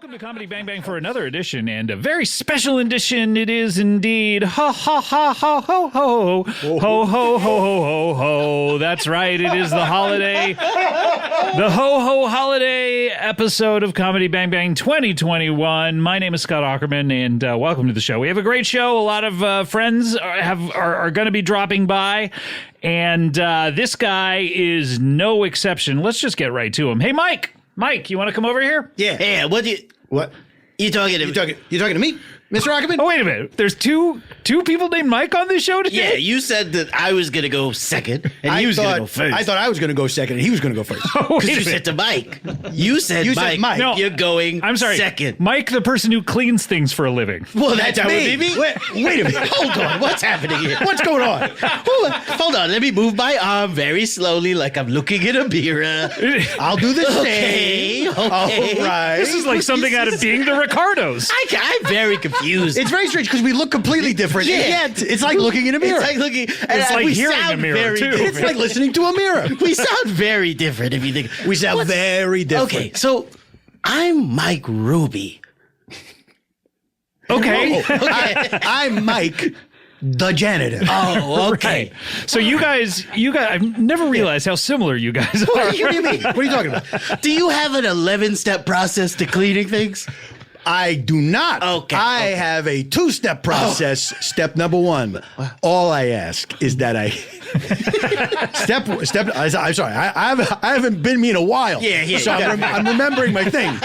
Welcome to Comedy Bang Bang for another edition, and a very special edition it is indeed. Ha ha ha ha ho ho ho ho ho ho ho ho. That's right, it is the holiday, the ho ho holiday episode of Comedy Bang Bang 2021. My name is Scott Aukerman, and welcome to the show. We have a great show. A lot of friends are going to be dropping by, and this guy is no exception. Let's just get right to him. Hey, Mike. Mike, you want to come over here? Yeah. Hey, what? You talking to? You talking to me, Mr. Ackerman? Oh, wait a minute. There's two people named Mike on this show today? Yeah, you said that I was going to go second, and he was going to go first. I thought I was going to go second, and he was going to go first. Because you said to Mike. You said Mike. No, you're going I'm sorry. second. Mike, the person who cleans things for a living. Well, that's me. me. Wait a minute. Hold on. What's happening here? What's going on? Hold on. Let me move my arm very slowly like I'm looking in a mirror. I'll do the Okay. same. All right. This is like something out of Being the Ricardos. I'm very confused. It's very strange because we look completely different. Yeah. Yet it's like looking in a mirror. It's like looking. It's like we hearing sound a mirror, very too. different. It's like listening to a mirror. We sound very different if you think. We sound very different. Okay, so I'm Mike Ruby. Okay. I'm Mike the Janitor. Oh, okay. Right. So you guys, I've never realized how similar you guys are. What do you mean? What are you talking about? Do you have an 11-step process to cleaning things? I do not. Okay, I okay. have a two-step process. Step number one. All I ask is that I step. I'm sorry. I haven't been me in a while. Yeah. So I'm remembering my thing.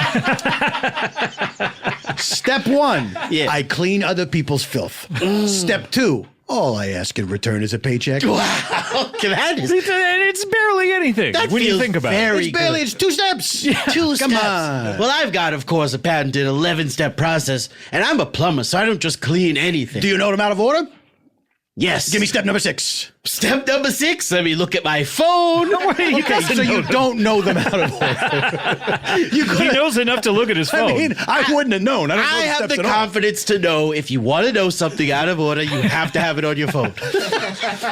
Step one. Yeah. I clean other people's filth. Step two. All I ask in return is a paycheck. Wow. It's barely anything when you think about it. It's barely. It's two steps. Two Come steps. on. Well, I've got, of course, a patented 11-step process, and I'm a plumber, so I don't just clean anything. Do you know them out of order? Yes. Give me step number 6. Step number 6. Let me look at my phone. Okay, so you don't know them out of order. He knows enough to look at his phone. I mean, I wouldn't have known. I don't know I have steps the at all. confidence to know if you want to know something out of order, you have to have it on your phone.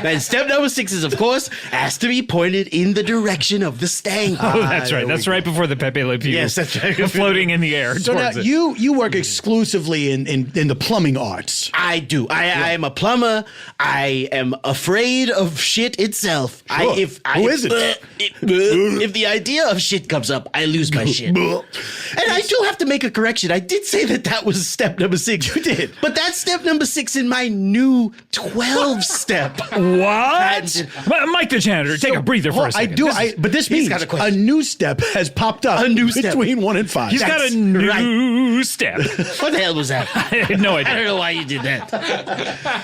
And step number 6 is, of course, has to be pointed in the direction of the stank. Oh, that's right. That's right before the Pepe Le Pew. Yes, that's right. Floating in the air. So now towards it. you work exclusively in the plumbing arts. I do. I am a plumber. I am afraid of shit itself. Sure. Who isn't? If the idea of shit comes up, I lose my shit. And I do have to make a correction. I did say that was step number 6. You did. But that's step number 6 in my new 12-step. What? Mike the Janitor, take a breather for a second. But this means got a a question. new step has popped up. A new step. Between 1 and 5. He's got a new step. What the hell was that? I had no I don't idea. know why you did that.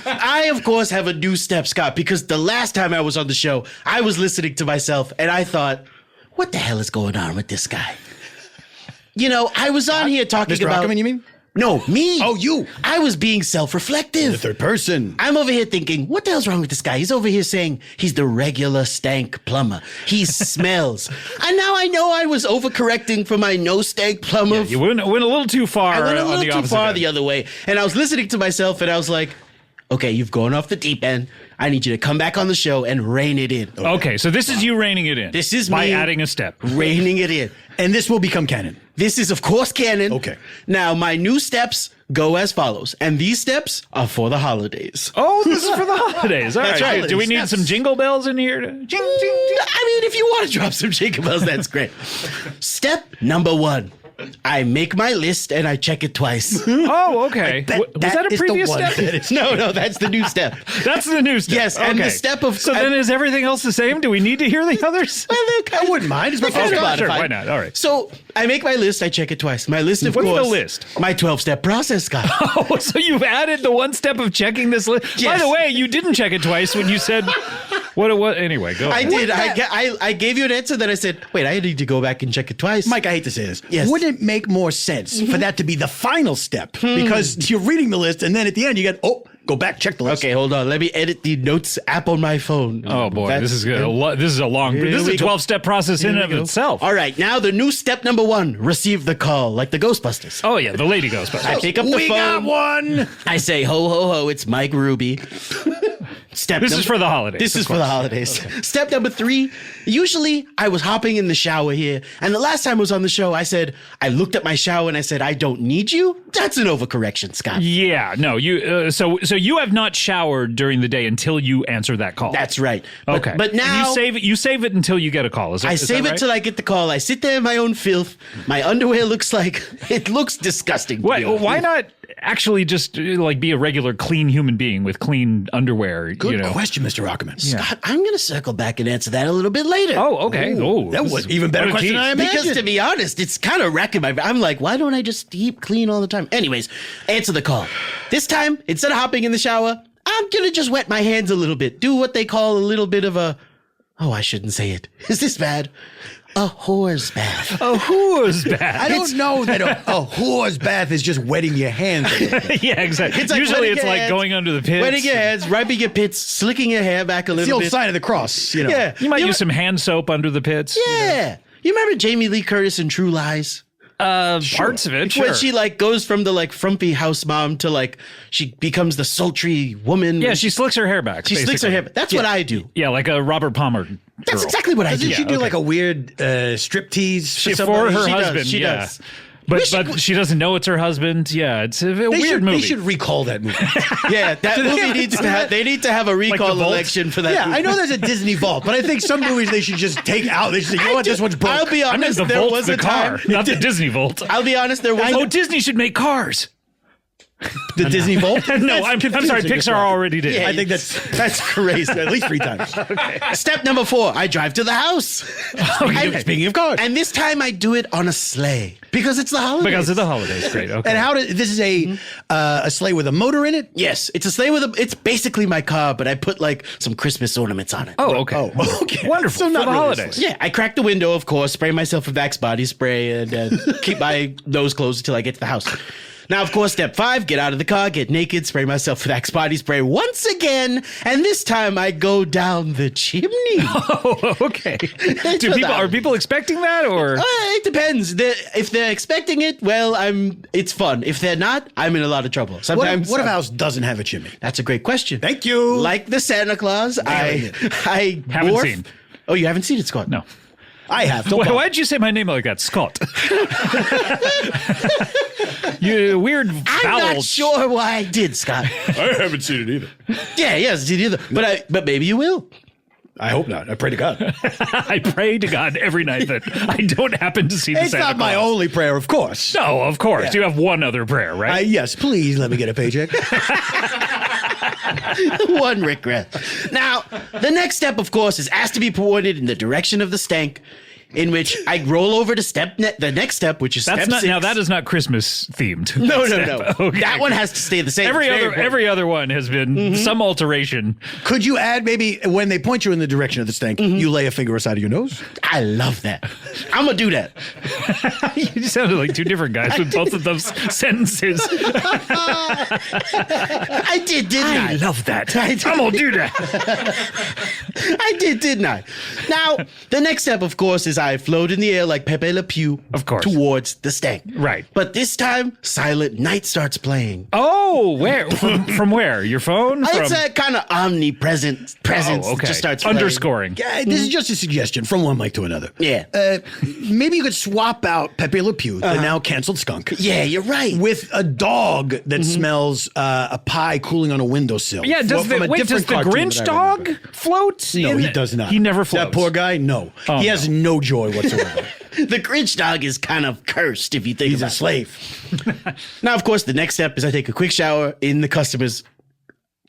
I, of course, have a new step, Scott, because the last time I was on the show, I was listening to myself and I thought, what the hell is going on with this guy? You know, I was on here talking Mr. about... Ackerman, you mean? No, me. Oh, you. I was being self-reflective. The third person. I'm over here thinking, what the hell's wrong with this guy? He's over here saying he's the regular stank plumber. He smells. And now I know I was overcorrecting for my no-stank plumber. You went a little too far. I went a on the little too opposite far end. the other way. And I was listening to myself and I was like, okay, you've gone off the deep end. I need you to come back on the show and rein it in. Okay, so this is you reining it in. This is by me adding a step. Reining it in. And this will become canon. This is, of course, canon. Okay. Now, my new steps go as follows. And these steps are for the holidays. Oh, this is for the holidays. All That's right. right. Do we need Steps. some jingle bells in here? Jing, jing, jing. I mean, if you want to drop some jingle bells, that's great. Step number 1. I make my list and I check it twice. Oh, okay. Was that a is the previous one step? that is- No, that's the new step. That's the new step. Yes, and the Okay. step of... So then is everything else the same? Do we need to hear the others? I wouldn't mind. It's my Okay, first fine, time. Sure, fine. why not? All right. So I make my list, I check it twice. My list, of What's course. the list? My 12-step process, Scott. Oh, so you've added the one step of checking this list. Yes. By the way, you didn't check it twice when you said what anyway, go I ahead. did. I gave you an answer that I said, wait, I need to go back and check it twice. Mike, I hate to say this. Yes. Wouldn't it make more sense for that to be the final step? Because you're reading the list and then at the end you get, go back, check the list. Okay, hold on. Let me edit the notes app on my phone. Oh boy, That's- this is good. This is a long. This is a we go. 12-step process in and of Here we go. itself. All right, now the new step number 1, receive the call, like the Ghostbusters. Oh yeah, the lady Ghostbusters. I pick up the We phone. got one. I say, ho, ho, ho, it's Mike Ruby. This is for the holidays. This of is for the course. holidays. Okay. Step number 3. Usually I was hopping in the shower here. And the last time I was on the show, I looked at my shower and I said, I don't need you. That's an overcorrection, Scott. Yeah, no, you. So you have not showered during the day until you answer that call. That's right. Okay, But now you save it until you get a call. Is that save it right? till I get the call. I sit there in my own filth. My underwear looks disgusting. Why not actually just like be a regular clean human being with clean underwear? Good question, Mr. Rockerman. Scott, I'm going to circle back and answer that a little bit later. Oh, okay. Oh, That was even better question than I imagined. Because to be honest, it's kind of wrecking my. I'm like, why don't I just keep clean all the time? Anyways, answer the call. This time, instead of hopping in the shower, I'm gonna just wet my hands a little bit. Do what they call a little bit of a. Oh, I shouldn't say it. Is this bad? A whore's bath. A whore's bath. I don't know that a whore's bath is just wetting your hands. A little bit. Yeah, exactly. It's like Usually wetting it's your like hands, going under the pits. Wetting your hands, wiping your pits, slicking your hair back a It's the little old bit. sign of the cross, you know. Yeah. You might use some hand soap under the pits. Yeah. You remember Jamie Lee Curtis in True Lies? Parts of it, sure. When she goes from the frumpy house mom to she becomes the sultry woman. Yeah, she slicks her hair back. She slicks her hair back. That's what I do. Yeah, like a Robert Palmer girl. That's exactly what I do. Doesn't she do like a weird strip tease for For somebody? her She does, husband, she yeah. does. But she doesn't know it's her husband. Yeah, it's a weird movie. They should recall that movie. Yeah, that movie needs to have. They need to have a recall Vault? election for that. Yeah, movie. I know there's a Disney vault, but I think some movies they should just take out. They should say, you know what, this one's broke. I'll be I meant honest. the There Vault, was the a car, time. not the Disney Vault. I'll be honest. There was. Oh, Disney should make cars. The Disney vault? No, I'm sorry. confusing. Pixar already did. Yeah, I think that's crazy. At least 3 times. Step number 4. I drive to the house. Speaking of cars. And this time I do it on a sleigh because it's the holidays. Because of the holidays. Great. Okay. And how did this is a sleigh with a motor in it? Yes, it's a sleigh it's basically my car, but I put some Christmas ornaments on it. Oh, okay. Oh, okay. Wonderful. So For not the really a holidays. sleigh. Yeah, I crack the window, of course, spray myself with Vax body spray, and keep my nose closed until I get to the house. Now, of course, step 5, get out of the car, get naked, spray myself with Axe body spray once again, and this time I go down the chimney. Oh, okay. Are people expecting that, or It depends. If they're expecting it, well, it's fun. If they're not, I'm in a lot of trouble. Sometimes. What if a house doesn't have a chimney? That's a great question. Thank you. Like the Santa Claus, I Haven't morph- seen. Oh, you haven't seen it, Scott? no? I have. Don't Why bother. did you say my name like that, Scott? You weird I'm vowel. not sure why I did, Scott. I haven't seen it either. Yeah, yes, did either. But maybe you will. I hope not. I pray to God. I pray to God every night that I don't happen to see the It's Santa not my Claus. only prayer, of course. No, of course. Yeah. You have one other prayer, right? Yes, please let me get a paycheck. One regret. Now, the next step, of course, is asked to be pointed in the direction of the stank, in which I roll over to the next step, which is That's step not 6. now. That is not Christmas themed. No. Okay. That one has to stay the same. Every It's very every important. other one has been some alteration. Could you add maybe when they point you in the direction of the stank, you lay a finger aside of your nose? I love that. I'm gonna do that. You sounded like two different guys with both of those sentences. I did, didn't I? love that. I did. I'm gonna do that. I did, didn't I? Now, the next step, of course, is I float in the air like Pepe Le Pew, Of course. towards the stank. Right. But this time, Silent Night starts playing. Oh, where? From where? Your phone? It's From a kind of omnipresent presence. Oh, okay. That just starts playing. Underscoring. Yeah, this is just a suggestion from one mic to another. Yeah. Maybe you could swap out Pepe Le Pew, the now canceled skunk, Yeah, you're right. with a dog that smells a pie cooling on a windowsill. Yeah, does From the a different cartoon Grinch that I remember. dog float? No, he does not. He never floats. That poor guy, no. Oh, he has no joy whatsoever. The Grinch dog is kind of cursed if you think He's about a it. slave. Now, of course, the next step is I take a quick shower in the customer's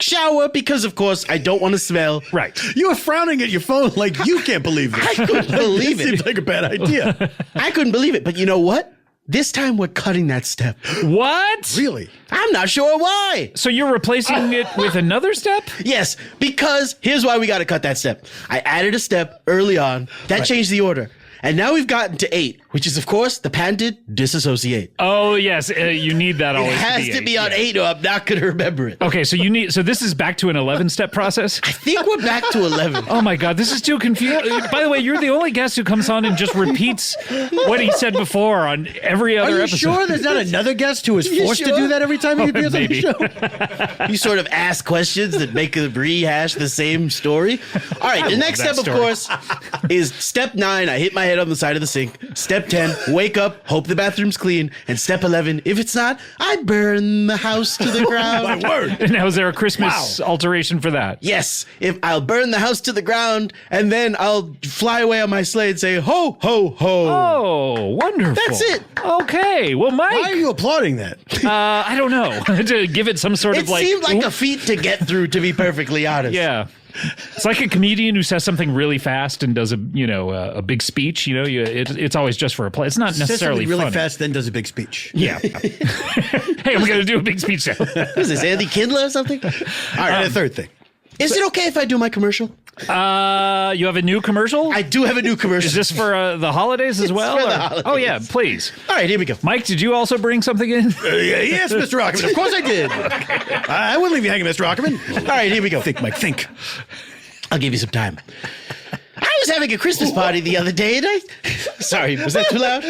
shower because, of course, I don't want to smell. Right. You are frowning at your phone like you can't believe this. I couldn't believe This it. seems like a bad idea. I couldn't believe it. But you know what? This time we're cutting that step. What? Really? I'm not sure why. So you're replacing it with another step? Yes, because here's why we got to cut that step. I added a step early on. That changed the order. And now we've gotten to 8, which is, of course, the patented disassociate. Oh, yes. You need that It always has to be on 8 or I'm not going to remember it. Okay, so this is back to an 11-step process? I think we're back to 11. Oh my God, this is too confusing. By the way, you're the only guest who comes on and just repeats what he said before on every other Are you episode. sure there's not another guest who is forced to sure? do that every time he appears on the maybe. show? You sort of ask questions that make a rehash the same story. All right, the next that step, story. of course, is step 9. I hit my head on the side of the sink. Step 10, wake up, hope the bathroom's clean. And step 11, if it's not, I burn the house to the ground. My word. And now is there a Christmas alteration for that? Yes, if I'll burn the house to the ground, and then I'll fly away on my sleigh and say, ho, ho, ho. Oh, wonderful. That's it. Okay, well, Mike, Why are you applauding that? I don't know. To give it some sort It of like... seemed like a feat to get through, to be perfectly honest. Yeah. It's like a comedian who says something really fast and does a big speech. It's always just for a play. It's not Says necessarily something really funny. fast, then does a big speech. Yeah. Hey, I'm going to do a big speech now. What is this, Andy Kindler or something? All right, and a third thing. Is it okay if I do my commercial? You have a new commercial? I do have a new commercial. Is this for the holidays as well? for the or- holidays. Oh, yeah, please. All right, here we go. Mike, did you also bring something in? Yes, Mr. Rockerman. Of course I did. I wouldn't leave you hanging, Mr. Rockerman. All right, here we go. Think, Mike, think. I'll give you some time. I was having a Christmas party the other day, and Sorry, was that too loud?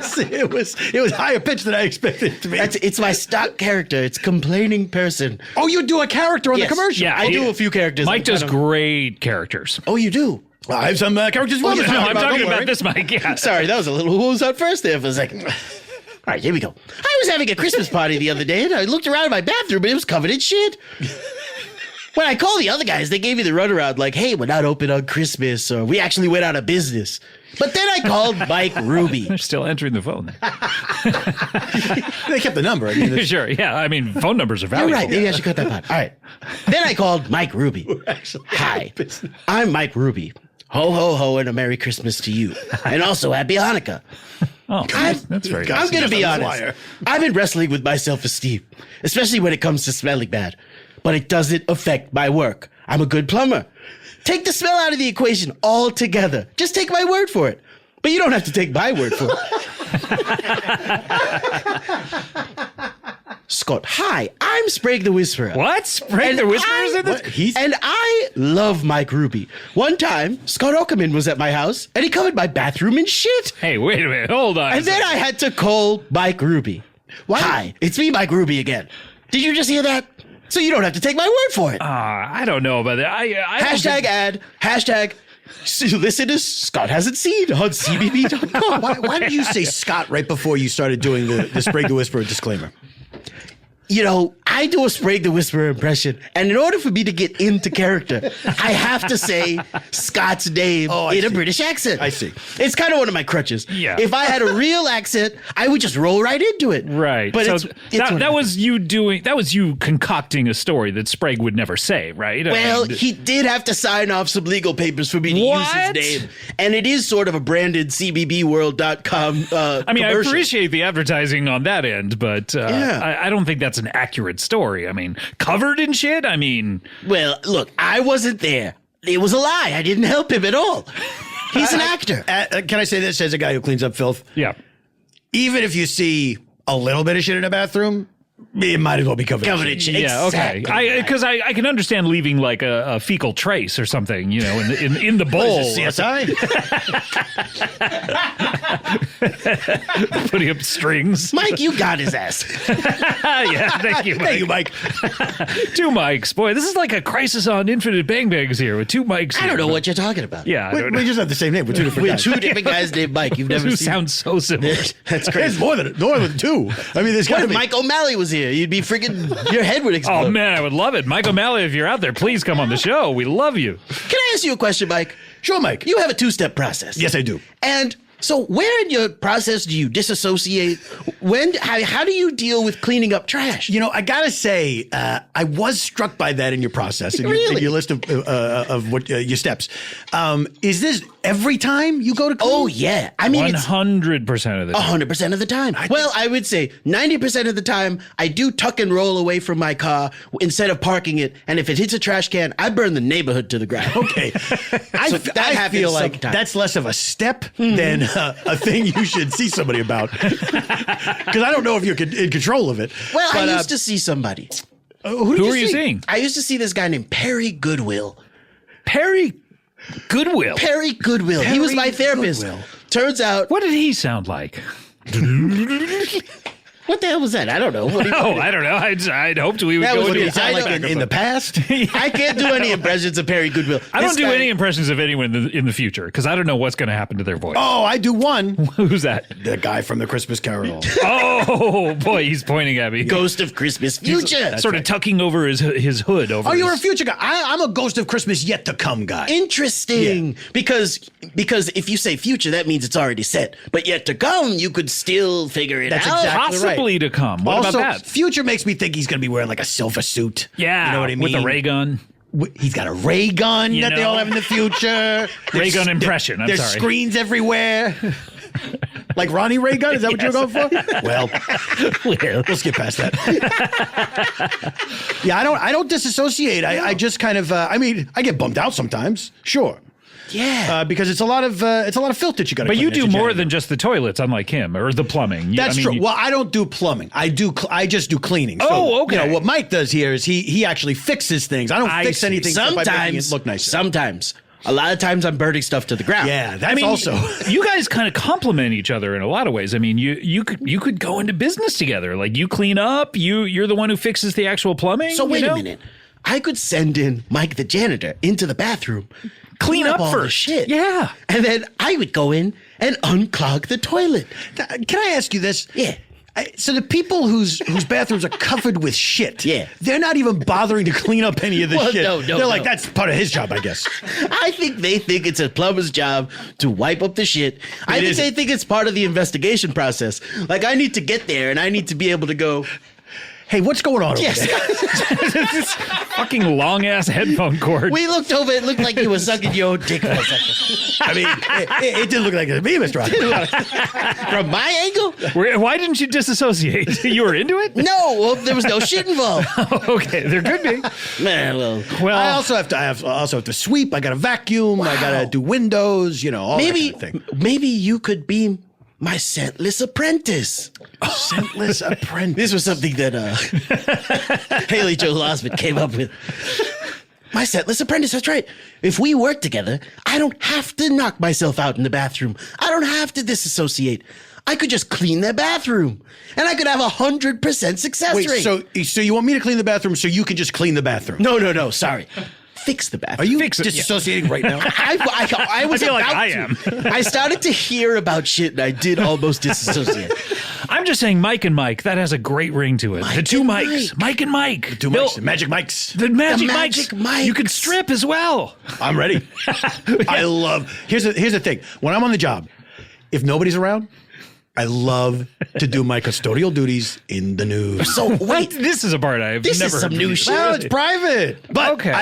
It was higher pitched than I expected it to be. It's my stock character. It's complaining person. Oh, you do a character on Yes. the commercial. Yeah. I do a few characters. Mike does I'm great characters. Oh, you do? I have some characters as well. you're Mr. No, talking I'm Rockerman. talking Don't about worry. this, Mike. Yeah. Sorry, that was a little who was on first there for a second. All right, here we go. I was having a Christmas party the other day, and I looked around my bathroom, and it was covered in shit. When I called the other guys, they gave me the runaround like, hey, we're not open on Christmas, or we actually went out of business. But then I called Mike Ruby. They're still entering the phone. They kept the number. I mean, it's- Sure. Yeah. I mean, phone numbers are You're valuable. right. Maybe I should cut that part. All right. Then I called Mike Ruby. Hi, I'm Mike Ruby. Ho, ho, ho, and a Merry Christmas to you. And also, Happy Hanukkah. Oh, that's very God. nice. I'm going to be That's a honest. liar. I've been wrestling with my self-esteem, especially when it comes to smelling bad. But it doesn't affect my work. I'm a good plumber. Take the smell out of the equation altogether. Just take my word for it. But you don't have to take my word for it. Scott, hi, I'm Sprague the Whisperer. What? Sprague the Whisperer's in this? What? He's And I love Mike Ruby. One time, Scott Ockerman was at my house, and he covered my bathroom in shit. Hey, wait a minute. Hold on. And then I had to call Mike Ruby. Hi, it's me, Mike Ruby again. Did you just hear that? So you don't have to take my word for it. I don't know about that. I don't Hashtag think- ad. Hashtag listeners Scott hasn't seen on CBB.com. why did you say Scott right before you started doing the Sprague the Whisperer disclaimer? You know, I do a Sprague the Whisperer impression, and in order for me to get into character, I have to say Scott's name Oh, I in a see. British accent. I see. It's kind of one of my crutches. Yeah. If I had a real accent, I would just roll right into it. Right. But so it's that was you concocting a story that Sprague would never say, right? I Well, mean, he did have to sign off some legal papers for me to What? use his name. And it is sort of a branded CBBworld.com I mean, I commercial. appreciate the advertising on that end, but Yeah. I don't think that's an accurate story. I mean, covered in shit? I mean, Well, look, I wasn't there. It was a lie. I didn't help him at all. He's an actor. Can I say this as a guy who cleans up filth? yeah. Even if you see a little bit of shit in a bathroom, it might as well be covered. Covered in shit. Yeah, okay. Exactly. Because I can understand leaving like a fecal trace or something, you know, in the bowl. CSI? Putting up strings. Mike, you got his ass. Yeah, thank you, Mike. Thank you, Mike. Two mics. Boy, this is like a Crisis on Infinite Bang Bangs here with two mics. I don't here. know what you're talking about. Yeah, I We, don't know. we just have the same name. We're two different We're guys. two different guys named Mike. You've never Who seen. sounds so similar. That's It's crazy. more than two. I mean, there's got What to if be. Mike O'Malley was here? You'd be freaking. Your head would explode. Oh man, I would love it. Mike O'Malley, if you're out there, please come on the show. We love you. Can I ask you a question, Mike? Sure, Mike. You have a two-step process. Yes, I do. And So where in your process do you disassociate? How do you deal with cleaning up trash? You know, I gotta say, I was struck by that in your process, in your list of what your steps. Is this every time you go to clean? Oh yeah, I mean 100% of the time. 100% of the time. I would say 90% of the time I do tuck and roll away from my car instead of parking it. And if it hits a trash can, I burn the neighborhood to the ground. Okay, I feel like sometimes. that's less of a step than a thing you should see somebody about. Because I don't know if you're in control of it. Well, but, I used to see somebody. Who are you seeing? I used to see this guy named Perry Goodwill. Perry Goodwill. Perry Goodwill. He was my therapist. Goodwill. Turns out. What did he sound like? What the hell was that? I don't know. What do you I don't know. I'd hoped we would That go was into what the he sounded silent like in the microphone. past. I can't do any impressions of Perry Goodwill. I don't This do guy- any impressions of anyone in the future because I don't know what's going to happen to their voice. Oh, I do one. Who's that? The guy from the Christmas Carol. Oh boy, he's pointing at me. Ghost of Christmas Future. Sort of tucking over his hood over. Oh, you're a his- future guy. I'm a Ghost of Christmas yet to come guy. Interesting. Because if you say future, that means it's already set. But yet to come, you could still figure it That's out. exactly possibly to come. What also, about that? future makes me think he's going to be wearing like a silver suit. Yeah, you know what I mean? with a ray gun. He's got a ray gun You that they know? all have in the future. Ray gun impression. I'm There's sorry. screens everywhere. Like Ronnie Ray gun? Is that what you're going for? Well, we'll skip past that. Yeah, I don't disassociate. I just kind of. I get bummed out sometimes. Sure. Yeah. Because it's a lot of filth that you got to. But you do more than just the toilets, unlike him, or the plumbing. That's true. Well, I don't do plumbing. I just do cleaning. Oh, okay. You know, what Mike does here is he actually fixes things. I don't fix anything by making it Sometimes look nicer. Sometimes. A lot of times I'm burning stuff to the ground. Yeah, that's also. You guys kind of complement each other in a lot of ways. I mean, you could go into business together. Like you clean up, you're the one who fixes the actual plumbing. So wait you know? a minute. I could send in Mike the Janitor into the bathroom, Clean up all the first. shit. Yeah. And then I would go in and unclog the toilet. Can I ask you this? Yeah. So the people whose bathrooms are covered with shit, they're not even bothering to clean up any of the Well, shit. no, they're like, no. that's part of his job, I guess. I think they think it's a plumber's job to wipe up the shit. I think they think it's part of the investigation process. Like I need to get there and I need to be able to go, Hey, what's going on over yes. there? This fucking long ass headphone cord. We looked over, it looked like you were sucking your own dick for a second. I mean, it didn't look like a beavis drop. From my angle? Why didn't you disassociate? You were into it? No, well, there was no shit involved. Okay, there could be. Man, well, I also have to sweep. I got to vacuum. I got to do windows. You know, all maybe, that kind of thing. maybe you could be my scentless apprentice. Scentless apprentice. This was something that Haley Joel Osment came up with. My scentless apprentice, that's right. If we work together, I don't have to knock myself out in the bathroom. I don't have to disassociate. I could just clean their bathroom, and I could have 100% success Wait, rate. so you want me to clean the bathroom so you can just clean the bathroom? No, sorry. Fix the bathroom. Are you Fix it, disassociating right now? I was I feel like about I to. am. I started to hear about shit, and I did almost disassociate. I'm just saying Mike and Mike, that has a great ring to it. The two and Mikes. Mike and Mike. Two mics, magic mics. The magic, magic mics. You could mics. strip as well. I'm ready. I love. Here's the thing. When I'm on the job, if nobody's around, I love to do my custodial duties in the news. So Wait, wait, this is a part I've This is never some heard new from you. shit. Well, it's private. But Okay.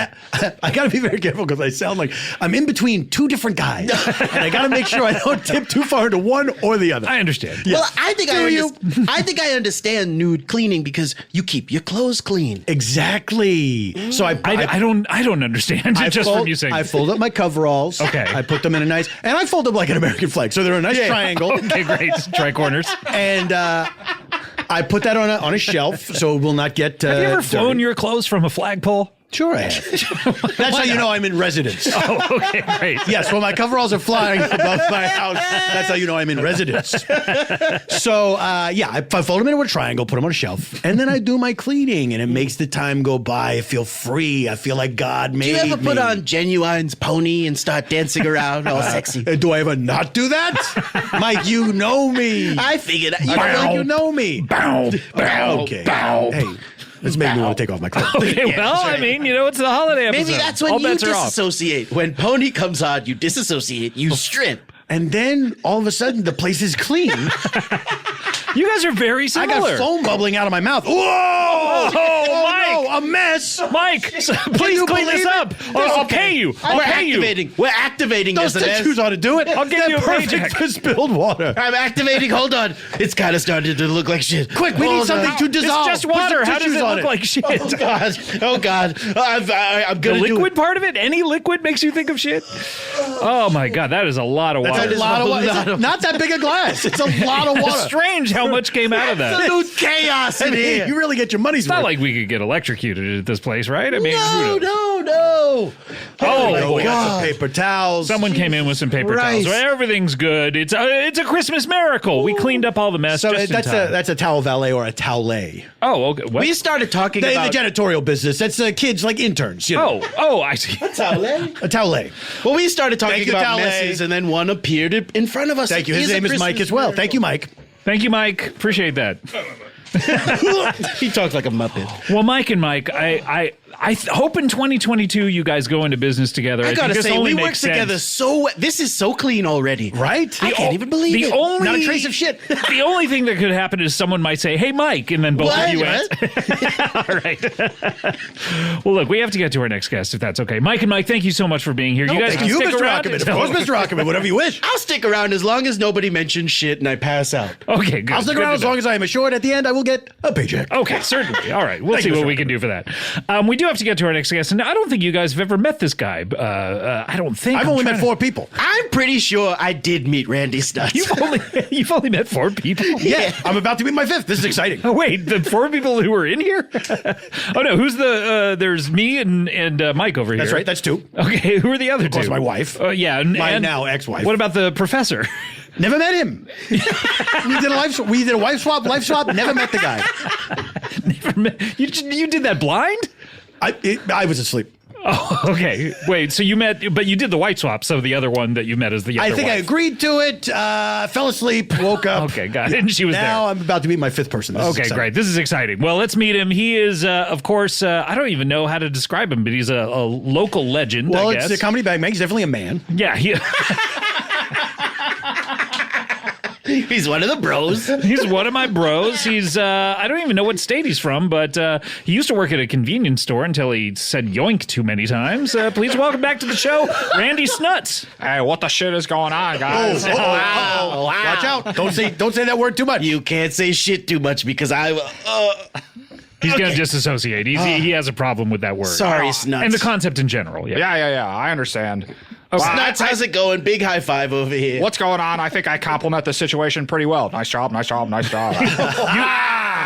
I got to be very careful because I sound like I'm in between two different guys. And I got to make sure I don't tip too far into one or the other. I understand. well, I think Do you? I think I understand nude cleaning because you keep your clothes clean. Exactly. So I don't understand it just from you saying I fold up my coveralls. Okay. I put them in a nice, and I fold them like an American flag. So they're a nice triangle. Okay, great. Try corners. And I put that on a shelf so it will not get. Have you ever flown your clothes from a flagpole? Sure, I have. That's how you know I'm in residence. Oh, okay, great. Yes, when my coveralls are flying above my house, that's how you know I'm in residence. So, I fold them into a triangle, put them on a shelf, and then I do my cleaning, and it makes the time go by. I feel free. I feel like God made Do you ever me. put on Genuine's pony and start dancing around all sexy? Do I ever not do that? Mike, you know me. I figured I feel like you know me. Bow, bow, Okay. bow. Hey, this made me want to take off my clothes. Okay, well, I mean, it's the holiday episode. maybe that's when All you bets are off. disassociate. When pony comes on, you disassociate. You strip. And then all of a sudden, the place is clean. You guys are very I similar. got foam bubbling out of my mouth. Whoa! Oh, Mike! No, a mess. Mike, please you clean believe this it? up. I'll pay you. I'll pay you. We're activating Those this. tissues ought to do it. I'll give you a perfect paycheck. for spilled water. I'm activating. Hold on. It's kind of starting to look like shit. Quick, we need Hold something on. to dissolve. It's just Put some water. How does tissues it on look like shit? Oh God! Oh God! I'm The gonna do liquid it. part of it? Any liquid makes you think of shit? Oh my God, that is a lot of water. That's a lot of water. It's not that big a glass. It's a lot of It's water. strange how much came out of that. Absolute chaos in here. You really get your money's It's not worth. like we could get electrocuted at this place, right? I mean, No, who knows? no. Oh, we got God. some paper towels. someone came in with some paper Christ. towels. Everything's good. It's a Christmas miracle. We cleaned up all the mess. So just in that's time. a towel valet or a towelay. Oh, okay. What? We started talking The about janitorial business. That's kids like interns. You know. Oh, I see. A towelay. Well, we started talking Thank you, about Towelay. messes, and then one appeared in front of us. Thank you. His He's a name is Mike Christmas as well. miracle. Thank you, Mike. Thank you, Mike. Appreciate that. He talks like a muppet. Well, Mike and Mike, I hope in 2022 you guys go into business together. I think gotta this say, only we work makes sense. together so. This is so clean already, Right? I can't even believe the it. only Not a trace of shit. The only thing that could happen is someone might say, "Hey, Mike," and then both What? of you What? answer. All right. Well, look, we have to get to our next guest, if that's okay. Mike and Mike, thank you so much for being here. You guys Thank can you, stick Mr. around. Ackerman. Of course, Mr. Ackerman. Whatever you wish. I'll stick around as long as nobody mentions shit and I pass out. Okay, good. I'll stick Good around to as know. long as I am assured at the end I will get a paycheck. Okay, certainly. All right. We'll Thank see you, what Mr. we can do for that. We do have to get to our next guest. And I don't think you guys have ever met this guy. I don't think. I've I'm only trying met to- 4 people. I'm pretty sure I did meet Randy Snutz. You've only met 4 people? Yeah, I'm about to meet my 5th. This is exciting. Oh, wait, the 4 people who were in here? Oh, no. Who's there's me and Mike over here. That's right. That's 2. Okay, who are the other 2? Of course, my wife. Yeah. My now ex-wife. What about the professor? Never met him. We did a wife swap, life swap. Never met the guy. Never met. You did that blind? I was asleep. Oh, okay. Wait, so you met, but you did the white swap, so the other one that you met is the other I think I wife. agreed to it. Fell asleep. Woke up. Okay, got it. And she was now there. I'm about to meet my 5th person. This is Okay, exciting. great. This is exciting. Well, let's meet him. He is, of course, I don't even know how to describe him, but he's a local legend, Well, I guess. it's a comedy bag man. He's definitely a man. Yeah, He's one of the bros. he's one of my bros. He's, I don't even know what state he's from, but he used to work at a convenience store until he said yoink too many times. Please welcome back to the show, Randy Snutz. Hey, what the shit is going on, guys? Wow. Watch out! Don't say that word too much. You can't say shit too much because I. He's going to disassociate. He has a problem with that word. Sorry, Snutz. And the concept in general. Yeah. Yeah, I understand. Snutz, how's it going? Big high five over here. What's going on? I think I compliment the situation pretty well. Nice job.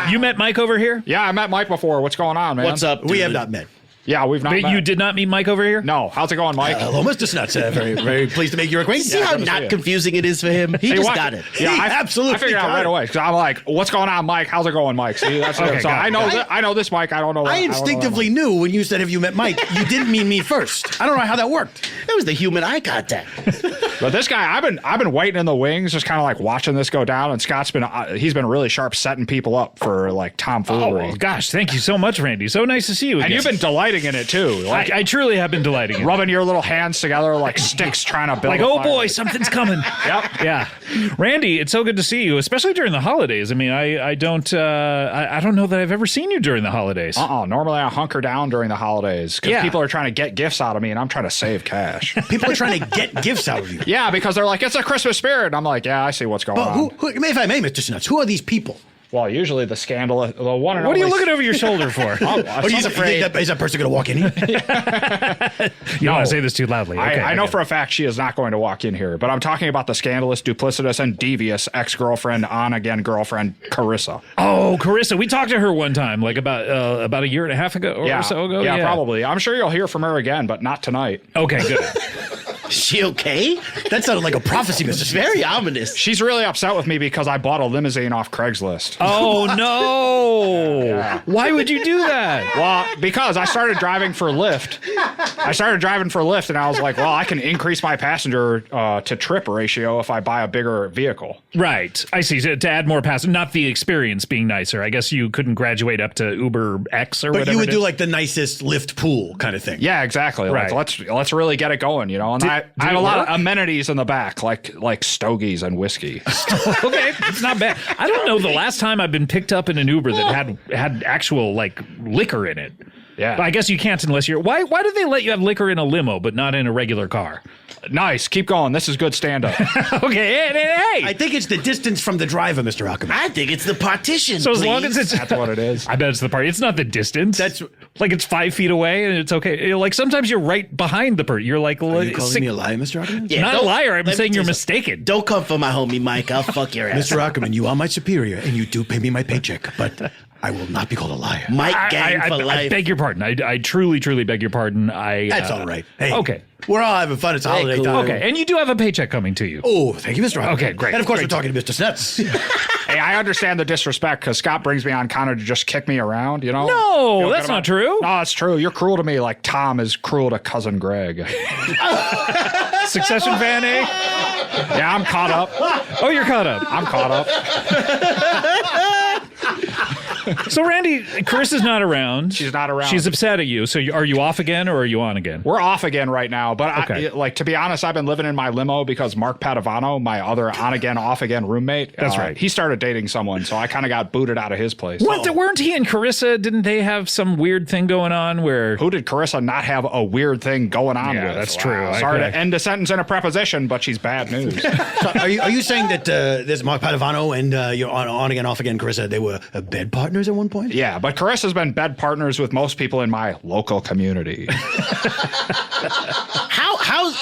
You met Mike over here? Yeah, I met Mike before. What's going on, man? What's up? We dude? have not met. Yeah, we've not But met. you did not meet Mike over here? No. How's it going, Mike? Hello, Mr. Snutz. Very, very pleased to make your acquaintance. See how good to see not you. confusing it is for him? He Hey, just what? got it. Yeah, He I absolutely figured out got right it. away because I'm like, "What's going on, Mike? How's it going, Mike?" See, that's Okay, it. So got I it, know. got I know this Mike. I don't know. I don't know that instinctively Mike. knew when you said, "Have you met Mike?" You didn't mean me first. I don't know how that worked. That was the human eye contact. But this guy, I've been waiting in the wings, just kind of like watching this go down. And Scott's been he's been really sharp setting people up for like tomfoolery. Oh, gosh. Thank you so much, Randy. So nice to see you again. And you've been delighting in it too. Like I truly have been delighting in it. rubbing your little hands together like sticks trying to build Like, a oh fire. boy, something's coming. Yep. Yeah. Randy, it's so good to see you, especially during the holidays. I mean, I don't know that I've ever seen you during the holidays. Normally I hunker down during the holidays because Yeah. people are trying to get gifts out of me and I'm trying to save cash. People are trying to get gifts out of you. Yeah, because they're like, it's a Christmas spirit. And I'm like, yeah, I see what's going on. Who, if I may, Mr. Snutz, who are these people? Well, usually the scandal, the one and What are you only- looking over your shoulder for? I'm You afraid. think is that person going to walk in here? You don't want to say this too loudly. Okay, I know get for it. a fact she is not going to walk in here, but I'm talking about the scandalous, duplicitous, and devious ex-girlfriend, on-again girlfriend, Carissa. Oh, Carissa. We talked to her one time, like about a year and a half ago or so ago. Yeah, probably. I'm sure you'll hear from her again, but not tonight. Okay, good. Is she okay? That sounded like a prophecy, Mr. Snutz. Very ominous. She's really upset with me because I bought a limousine off Craigslist. Oh, no. Why would you do that? Well, because I started driving for Lyft. And I was like, well, I can increase my passenger to trip ratio if I buy a bigger vehicle. Right. I see. To add more passengers, not the experience being nicer. I guess you couldn't graduate up to Uber X or But whatever. you would it do is. like the nicest lift pool kind of thing. Yeah, exactly. Right. Like, let's really get it going, you know. And I have a lot of amenities in the back, like stogies and whiskey. Okay, it's not bad. I don't know the last time I've been picked up in an Uber that had actual like liquor in it. Yeah. But I guess you can't unless you're. Why do they let you have liquor in a limo but not in a regular car? Nice. Keep going. This is good stand-up. Okay, hey. I think it's the distance from the driver, Mr. Ackerman. I think it's the partition. So as please. long as it's That's what it is. I bet it's the party. It's not the distance. That's- like it's 5 feet away and it's okay. Like sometimes you're right behind the person. You're like Are you calling me a liar, Mr. Ackerman? Yeah, not a don't- liar. I'm let me saying you're tell you something. mistaken. Don't come for my homie Mike. I'll fuck your ass. Mr. Ackerman, you are my superior, and you do pay me my paycheck, but I will not be called a liar. Mike gang for I life. beg your pardon. I truly beg your pardon. That's all right. Hey, okay. We're all having fun. It's holiday cool. time. Okay, and you do have a paycheck coming to you. Oh, thank you, Mr. Ackerman. Okay, great. And of course, Great. we're talking to Mr. Snutz. Hey, I understand the disrespect because Scott brings me on kind of to just kick me around, you know? No, Feel that's good not about- true. No, it's true. You're cruel to me like Tom is cruel to cousin Greg. Succession fan, eh? Yeah, I'm caught up. Oh, you're caught up. I'm caught up. So, Randy, Carissa's not around. She's not around. She's upset at you. So, are you off again or are you on again? We're off again right now, but Okay. to be honest, I've been living in my limo because Mark Padovano, my other on again, off again roommate, That's right. He started dating someone, so I kind of got booted out of his place. Weren't he and Carissa? Didn't they have some weird thing going on where? Who did Carissa not have a weird thing going on Yeah, with? that's true. Sorry Okay. to end a sentence in a preposition, but she's bad news. So are you saying that there's Mark Padovano and you're on again, off again, Carissa, they were bed partners at one point? Yeah, but Carissa's been bed partners with most people in my local community.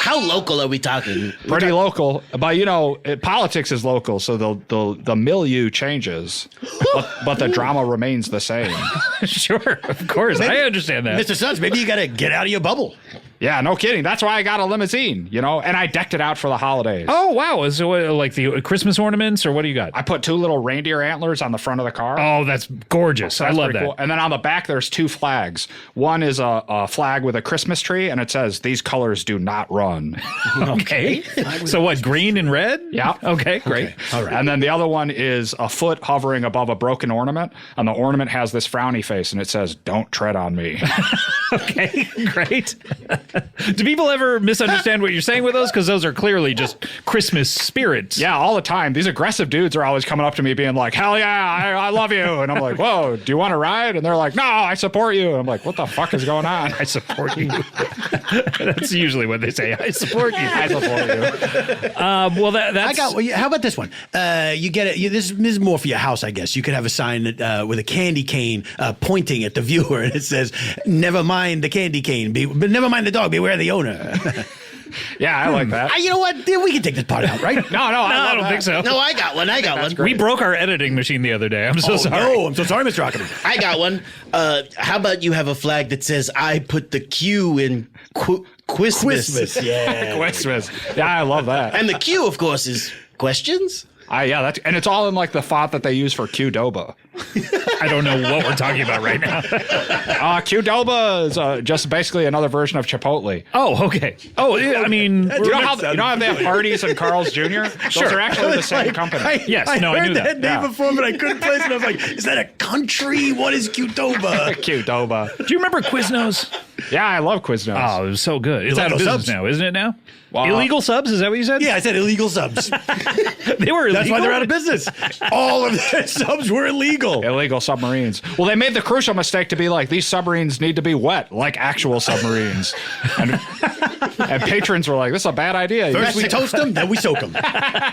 How local are we talking? Pretty local, but politics is local, so the milieu changes, but the drama remains the same. Sure, of course. I understand that. Mr. Snutz, maybe you got to get out of your bubble. Yeah, no kidding. That's why I got a limousine, and I decked it out for the holidays. Oh, wow. So, like the Christmas ornaments or what do you got? I put 2 little reindeer antlers on the front of the car. Oh, that's gorgeous. I That's love pretty that. cool. And then on the back, there's 2 flags. One is a flag with a Christmas tree, and it says, "These colors do not run." Okay. So what, green and red? Yeah. Okay, great. All right. And then the other one is a foot hovering above a broken ornament, and the ornament has this frowny face, and it says, "Don't tread on me." Okay, great. Do people ever misunderstand what you're saying with those? Because those are clearly just Christmas spirits. Yeah, all the time. These aggressive dudes are always coming up to me being like, "Hell yeah, I love you." And I'm like, "Whoa, do you want to ride?" And they're like, "No, I support you." And I'm like, "What the fuck is going on?" I support you. That's usually what they say. I support you. I support you. Well, that's. How about this one? You get it. This is more for your house, I guess. You could have a sign that, with a candy cane pointing at the viewer, and it says, "Never mind the candy cane, but never mind the dog. Beware the owner." Yeah, I like that. You know what? We can take this part out, right? No, I don't think so. No, I got one. We broke our editing machine the other day. I'm so sorry. No, I'm so sorry, Mr. Ackerman. I got one. How about you have a flag that says "I put the Q in Quizmas." Christmas, yeah. Christmas. Yeah, I love that. And the Q, of course, is questions. Yeah, and it's all in like the font that they use for Qdoba. I don't know what we're talking about right now. Qdoba is just basically another version of Chipotle. Oh, okay. Oh, yeah, I mean, You know how they have Hardee's and Carl's Jr.? Those are actually the same company. Yes, I no, I heard knew that. name Yeah. before, but I couldn't place it. I was like, is that a country? What is Qdoba? Qdoba. Do you remember Quiznos? Yeah, I love Quiznos. Oh, it was so good. It's like out of those business subs? now, isn't it now? Wow. Illegal subs? Is that what you said? Yeah, I said illegal subs. They were illegal. That's why they're out of business. All of their subs were illegal. Illegal submarines. Well, they made the crucial mistake to be like, these submarines need to be wet, like actual submarines. And patrons were like, this is a bad idea. First we toast them, then we soak them.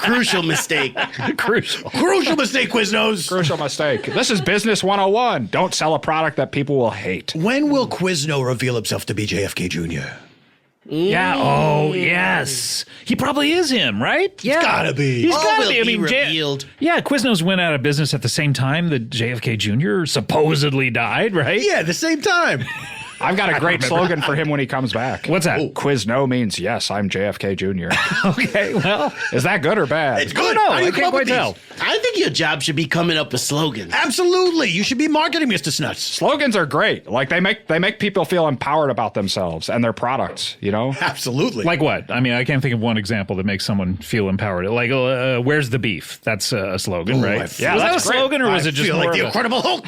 Crucial mistake. Crucial. Crucial mistake, Quiznos. Crucial mistake. This is business 101. Don't sell a product that people will hate. When will Quizno reveal himself to be JFK Jr.? Yeah. Oh, yes. He probably is him, right? Yeah. gotta be. He's All gotta will be. I be mean, revealed. yeah, Quiznos went out of business at the same time that JFK Jr. supposedly died, right? Yeah, at the same time. I've got a great slogan for him when he comes back. What's that? Quizno means, yes, I'm JFK Jr. Okay, well, Is that good or bad? It's good. no, How do you I come can't up with quite tell. these? I think your job should be coming up with slogans. Absolutely. You should be marketing, Mr. Snutz. Slogans are great. Like they make people feel empowered about themselves and their products, Absolutely. like what? I mean, I can't think of one example that makes someone feel empowered. Like, where's the beef? That's a slogan, Ooh, I right? feel- Was that a that's great. slogan or was I it just feel more like the of a- Incredible Hulk.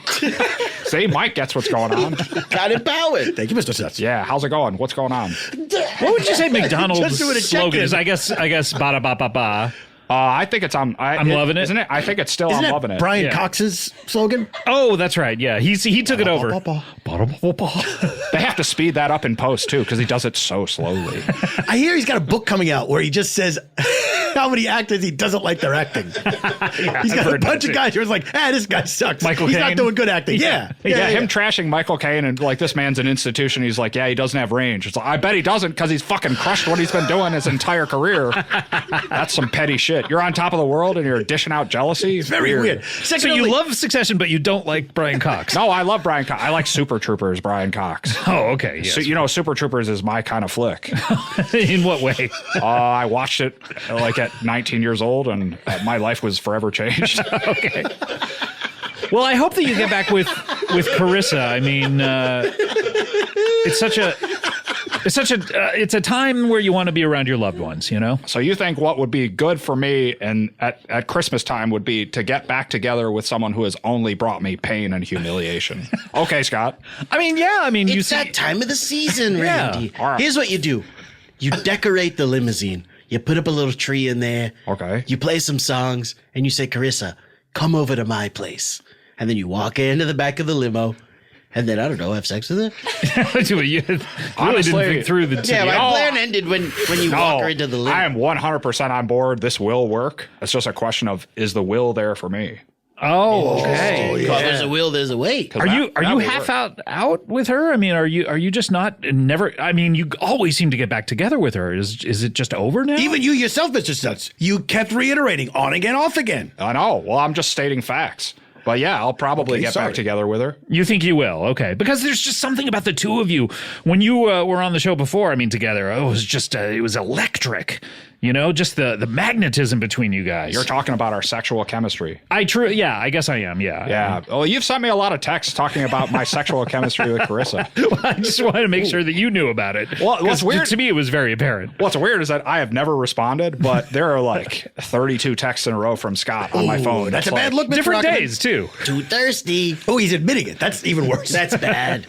See, Mike gets what's going on. Got empowered. doing? Thank you, Mr. Snutz. Yeah, how's it going? What's going on? What would you say McDonald's Just doing a slogan is? check-in. I guess ba da ba ba ba. I think it's I'm loving it. Isn't it? I think it's still Isn't I'm that loving it. Brian Yeah. Cox's slogan? Oh, that's right. Yeah, he took it over. They have to speed that up in post too because he does it so slowly. I hear he's got a book coming out where he just says how many actors he doesn't like their acting. He's I've got a heard bunch that of too. guys who's like, this guy sucks. Michael He's Caine? not doing good acting. Yeah. Yeah, him trashing Michael Caine and like this man's an institution. He's like, yeah, he doesn't have range. It's like, I bet he doesn't because he's fucking crushed what he's been doing his entire career. That's some petty shit. You're on top of the world and you're dishing out jealousy. It's Very weird. So Secondly, you love Succession, but you don't like Brian Cox. No, I love Brian Cox. I like Super Troopers, Brian Cox. Oh, okay. Yes. So, you know, Super Troopers is my kind of flick. In what way? I watched it like at 19 years old, and my life was forever changed. Okay. Well, I hope that you get back with Carissa. I mean, it's a time where you want to be around your loved ones, you know? So you think what would be good for me and at Christmas time would be to get back together with someone who has only brought me pain and humiliation? Okay, Scott. I mean, yeah. I mean, you It's see, that time of the season, Yeah. Randy. All right. Here's what you do. You decorate the limousine. You put up a little tree in there. Okay. You play some songs, and you say, Carissa, come over to my place. And then you walk into the back of the limo, and then, I don't know, have sex with her? you really Honestly, didn't think through the. Yeah, my Oh, plan ended when you walk her into the limo. I am 100% on board. This will work. It's just a question of, is the will there for me? Oh, okay. Well, there's a will, there's a way. Are you that would half work. out with her? I mean, are you just not never? I mean, you always seem to get back together with her. Is it just over now? even you yourself, Mr. Snutz, you kept reiterating on again, off again. I know. Well, I'm just stating facts. But yeah, I'll probably get sorry. back together with her. You think you will? Okay, because there's just something about the two of you when you were on the show before. I mean, together, it was just it was electric. You know, just the magnetism between you guys. You're talking about our sexual chemistry. Yeah, I guess I am. Yeah. Yeah. Well, you've sent me a lot of texts talking about my sexual chemistry with Carissa. I just wanted to make sure that you knew about it. Well, what's 'Cause weird- to me, it was very apparent. What's weird is that I have never responded, but there are like 32 texts in a row from Scott on my phone. That's It's a bad like, look, Mr. Different Rockman. days too. Too thirsty. Oh, he's admitting it. That's even worse. That's bad.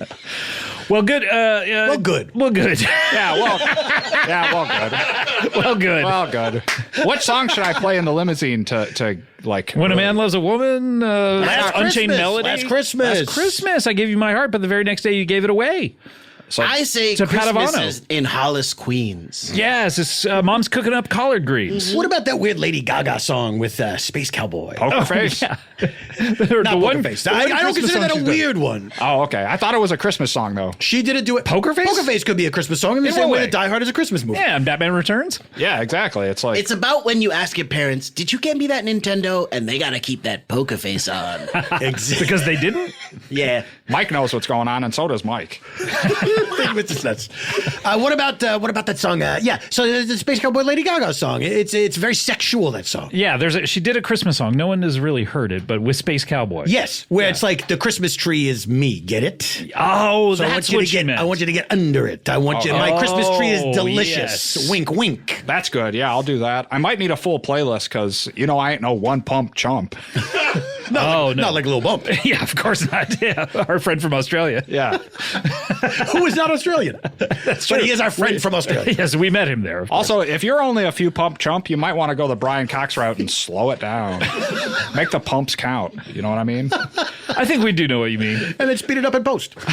Well, good. Well, good. Well, good. Yeah, well, good. well, good. Well, good. What song should I play in the limousine to like? When a man loves a woman, Last Unchained Christmas. Melody. Last Christmas. Last Christmas. I gave you my heart, but the very next day you gave it away. So, I say To Christmas Padavano. is in Hollis, Queens. Yes, it's, mom's cooking up collard greens. What about that weird Lady Gaga song with Space Cowboy? Poker face. Yeah. Not Poker Face. I don't consider that a weird one. Oh, okay. I thought it was a Christmas song though. She didn't do it. Poker Face? Poker Face could be a Christmas song in the In same what way way? that Die Hard is a Christmas movie. Yeah, and Batman Returns. Yeah, exactly. It's like It's about when you ask your parents, did you get me that Nintendo? And they got to keep that poker face on. Exactly. Because they didn't? Yeah. Mike knows what's going on, and so does Mike. Thank you, Mr. Snutz. What about that song? So the Space Cowboy Lady Gaga song. It's very sexual, that song. Yeah, she did a Christmas song. No one has really heard it, but with Space Cowboy. Yes, where it's like the Christmas tree is me. Get it? Oh, So that's what you meant. I want you to get under it. I want you. My Christmas tree is Oh, delicious. yes. Wink, wink. That's good. Yeah, I'll do that. I might need a full playlist because I ain't no one pump chump. no. Not like a little bump. Yeah, of course not. Yeah, our friend from Australia. Yeah. Who is not Australian? But he is our friend from Australia. Yes, we met him there. Of course. Also, if you're only a few pump chump, you might want to go the Brian Cox route and slow it down. Make the pumps count. You know what I mean? I think we do know what you mean. And then speed it up in post. Look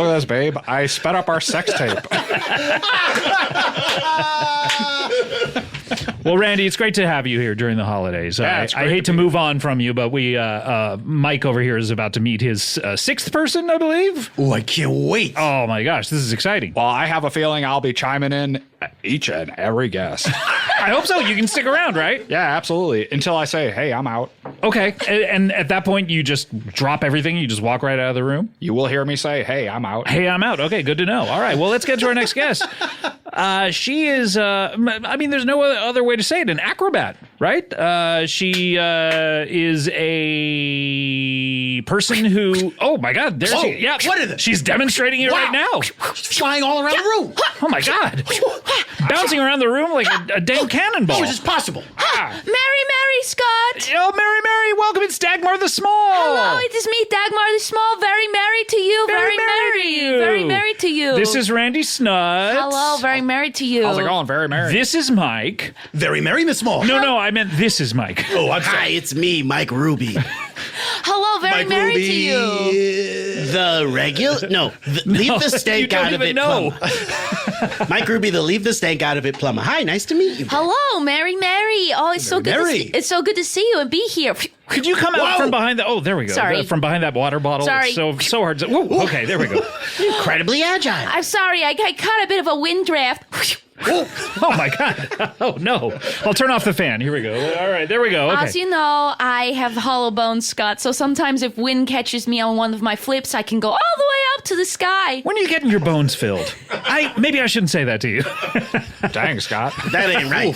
at this, babe. I sped up our sex tape. Well, Randy, it's great to have you here during the holidays. Yeah, it's I great hate to to be move on from you, but Mike over here is about to meet his sixth person, I believe. Oh, I can't wait. Oh my gosh, this is exciting. Well, I have a feeling I'll be chiming in each and every guest. I hope so. You can stick around, right? Yeah, absolutely. Until I say, hey, I'm out. Okay. And at that point, you just drop everything. You just walk right out of the room. You will hear me say, hey, I'm out. Hey, I'm out. Okay, good to know. All right. Well, let's get to our next guest. She is, I mean, there's no other way to say it, an acrobat, right? She is a the person who. Oh my God! There's yeah. What is it? She's demonstrating it right now. Flying all around the room. Oh my God! Bouncing around the room like a dang cannonball. How is this possible? Mary, Scott. Oh, Mary, welcome. It's Dagmar the Small. Hello, it is me, Dagmar the Small. Very married to you. Very married to you. Very married to you. This is Randy Snutz. Hello, very married to you. How's it going? Very merry. This is Mike. Very Mary the Small. No, I meant this is Mike. Oh, I'm Hi, sorry. it's me, Mike Ruby. Hello, very Mike married Ruby. to you. The regular? No, leave the stank you don't out of even it, know. plumber. Mike Ruby, the leave the stank out of it, plumber. Hi, nice to meet you. Hello, Mary. Oh, it's so good. Mary. It's so good to see you and be here. Could you come out Whoa. from behind the? Oh, there we go. Sorry. From behind that water bottle. Sorry. It's so hard. Whoa, okay, there we go. Incredibly agile. I'm sorry. I caught a bit of a wind draft. Oh my God. Oh no. I'll turn off the fan. Here we go. All right, there we go. Okay. As you know, I have hollow bones, Scott. So sometimes if wind catches me on one of my flips, I can go all the way up to the sky. When are you getting your bones filled? Maybe I shouldn't say that to you. Dang, Scott. That ain't right.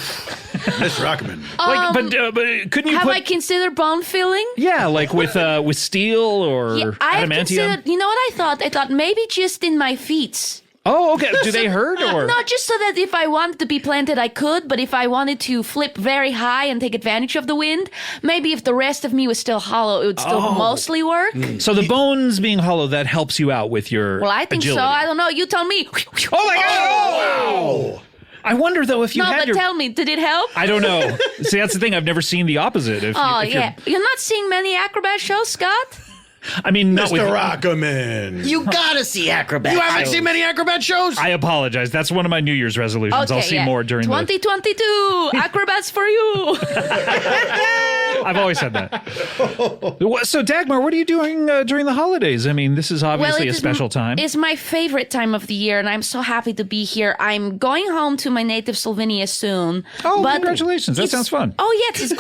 Miss Rockman. but couldn't you Have put? I considered bone filling? Yeah, like with steel or Yeah, I have adamantium. considered. You know what I thought? I thought maybe just in my feet. Oh, okay. Do they hurt or? Not just so that if I wanted to be planted, I could, but if I wanted to flip very high and take advantage of the wind, maybe if the rest of me was still hollow, it would still mostly work. So the bones being hollow, that helps you out with your Well, I think agility. so. I don't know. You tell me. Oh my God! Wow. I wonder though if you No, had but your. tell me, did it help? I don't know. See, that's the thing. I've never seen the opposite. If Oh, if yeah. You're not seeing many acrobat shows, Scott? I mean, not with. Mr. Rockman. You gotta see acrobats. You haven't seen many acrobat shows? I apologize. That's one of my New Year's resolutions. I'll see more during 2022 acrobats for you. I've always said that. So, Dagmar, what are you doing during the holidays? I mean, this is obviously a special time. It's my favorite time of the year, and I'm so happy to be here. I'm going home to my native Slovenia soon. Oh, but congratulations. That it's- sounds fun. Oh, yes.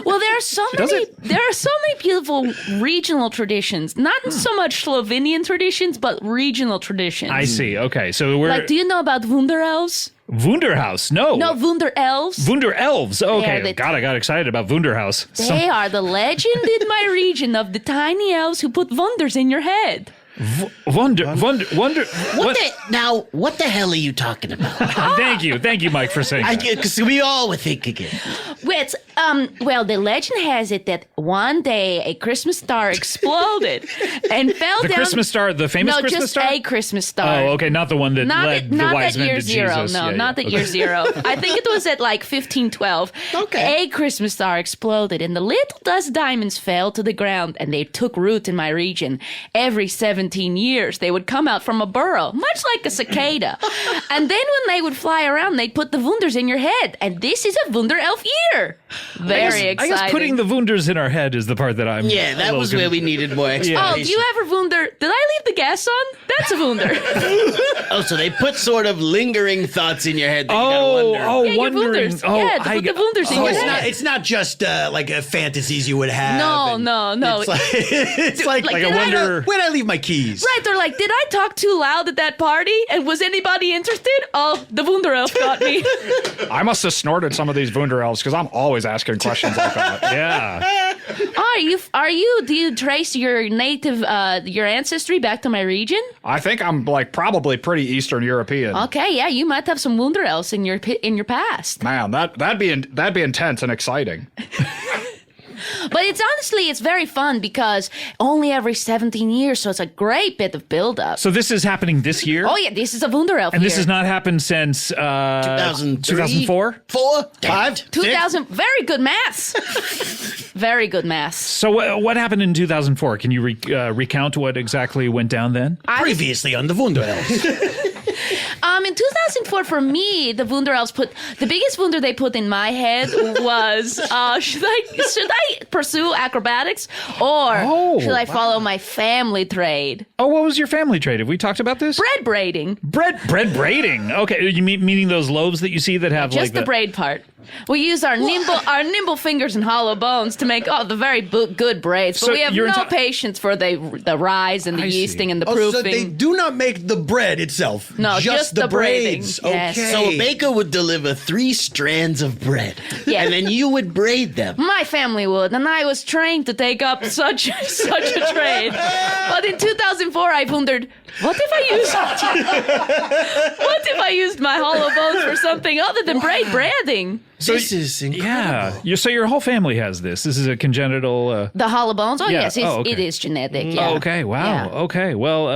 Well, there are so Does many. it? There are so many beautiful regional traditions. Not so much Slovenian traditions, but regional traditions. I see. Okay. So we're. Like, do you know about Wunder Elves? Wunderhaus. No. No, Wunder Elves. Wunder Elves. Okay. they- God, I got excited about Wunderhaus. They are the legend in my region of the tiny elves who put wonders in your head. Wonder. What the hell are you talking about? Thank you, Mike, for saying that. Because we all were thinking it. Well, the legend has it that one day a Christmas star exploded and fell The down. Christmas star, the famous no, Christmas just star? a Christmas star. Oh, okay, not the one that Not led at, the not wise at men year to zero. Jesus. No, Yeah, not yeah. at year zero. I think it was at like 1512. Okay. A Christmas star exploded and the little dust diamonds fell to the ground and they took root in my region. Every 17 years, they would come out from a burrow, much like a cicada. And then when they would fly around, they'd put the wunders in your head. And this is a Wunder Elf year. Very exciting. I guess putting the wunders in our head is the part that I'm. Yeah, that was where we needed more explanation. Oh, do you ever wunder? Did I leave the gas on? That's a wunder. Oh, so they put sort of lingering thoughts in your head that you gotta wonder. Yeah, your wondering. wunders. Oh, Yeah, to put the wunders in So your it's head. not just like fantasies you would have. No, and no. It's like, it's like, like I did I- wonder where'd I leave my keys? Right, they're like, did I talk too loud at that party? And was anybody interested? Oh, the Wunder Elf got me. I must have snorted some of these Wunder Elves because I'm always asking questions like that. Yeah. Do you trace your native, your ancestry back to my region? I think I'm like probably pretty Eastern European. Okay, yeah, you might have some Wunder Elves in your past. Man, that'd be intense and exciting. But it's very fun because only every 17 years, so it's a great bit of build-up. So this is happening this year? Oh yeah, this is a Wunder Elf And year. this has not happened since 2003? 2004? 5? 2000. Very good maths. Very good maths. So what happened in 2004? Can you recount what exactly went down then? Previously on the Wunder Elves. In 2004, for me, the Wunder Elves the biggest Wunder they put in my head was, should I pursue acrobatics or should I follow my family trade? Oh, what was your family trade? Have we talked about this? Bread braiding. Bread braiding. Okay, you meaning those loaves that you see that have Just like the braid part. We use our nimble fingers and hollow bones to make the very good braids, but So we have you're no enti- patience for the rise and the I see. yeasting and the Oh, proofing. so they do not make the bread itself. No, just the the braiding. braids. Yes. Okay. So a baker would deliver 3 strands of bread, Yeah. and then you would braid them. My family would, and I was trained to take up such a trade. But in 2004, I wondered, what if I used my hollow bones for something other than braiding? This is incredible. Yeah. So your whole family has this. This is a congenital. The hollow bones? Oh, Yeah. yes, Oh, okay. it is genetic. Yeah. Okay. Wow. Yeah. Okay. Well,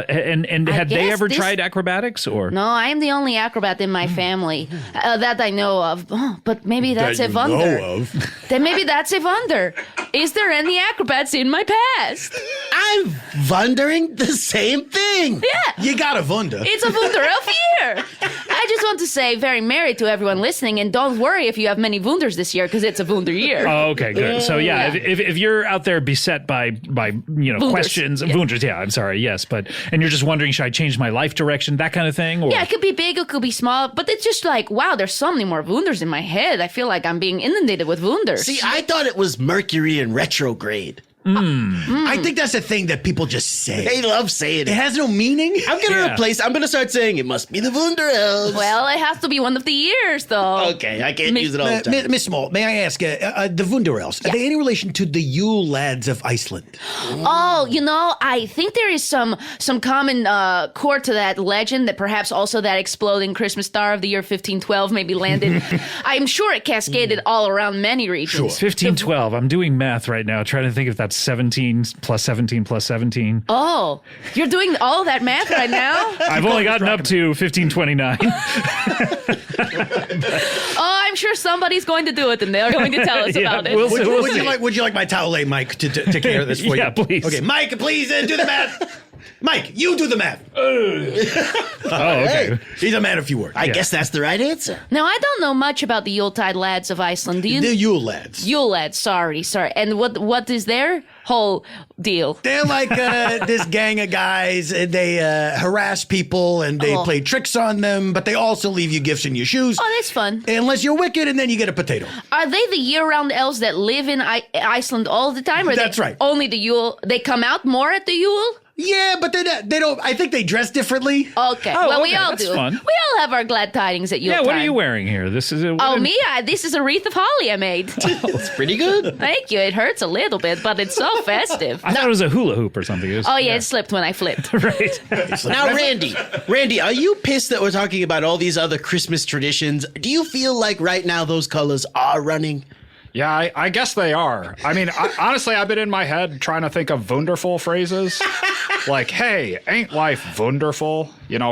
and had they guess ever this- tried acrobatics or? No, I am the only acrobat in my family that I know of. Oh, but maybe that's a wonder. Then maybe that's a wonder. Is there any acrobats in my past? I'm wondering the same thing. Yeah. You got a Wunder. It's a Wunder Elf year. I just want to say very merry to everyone listening, and don't worry if you have many Wunders this year, because it's a Wunder year. Oh, okay, good. So yeah, Yeah. if you're out there beset by Wunders. questions, Yeah. Wunders, yeah, I'm sorry, yes, and you're just wondering, should I change my life direction, that kind of thing, or Yeah, it could be big, it could be small, but it's just like, wow, there's so many more Wunders in my head. I feel like I'm being inundated with Wunders. See, I thought it was Mercury in retrograde. I think that's a thing that people just say. They love saying It it. has no meaning. I'm gonna Yeah. I'm gonna start saying it must be the Wunder Elves. Well, it has to be one of the years, though. Okay, I can't Miss- use it all the time. Miss Small, may I ask, the Wunder Elves, are they any relation to the Yule lads of Iceland? Oh, I think there is some common core to that legend that perhaps also that exploding Christmas star of the year 1512 maybe landed. I'm sure it cascaded all around many regions. 1512. I'm doing math right now, trying to think if that's 17 plus 17 plus 17. Oh, you're doing all that math right now? I've only gotten up to 1529. Oh, I'm sure somebody's going to do it, and they're going to tell us Yeah, about it. we'll see. Would you like my towel, Mike, to take care of this for you? Yeah, please. Okay, Mike, please do the math. Mike, you do the math. Oh, okay. He's a man of few words. I guess that's the right answer. Now, I don't know much about the Yuletide lads of Iceland. Do you? The Yule lads. Yule lads, sorry. And what is their whole deal? They're like this gang of guys. And they harass people and they play tricks on them, but they also leave you gifts in your shoes. Oh, that's fun. Unless you're wicked, and then you get a potato. Are they the year-round elves that live in Iceland all the time? Or That's they right. Only the Yule. They come out more at the Yule. Yeah, but they don't. I think they dress differently. Okay. Oh, well, we okay, all that's do. fun. We all have our glad tidings at Yule Yeah, what are time. you wearing here? This is a. Oh, me? This is a wreath of holly I made. It's pretty good. Thank you. It hurts a little bit, but it's so festive. I thought it was a hula hoop or something. It was- Oh, yeah, it slipped when I flipped. right. Now, Randy, are you pissed that we're talking about all these other Christmas traditions? Do you feel like right now those colors are running? Yeah, I guess they are. I mean, honestly, I've been in my head trying to think of wonderful phrases. Like, hey, ain't life wonderful?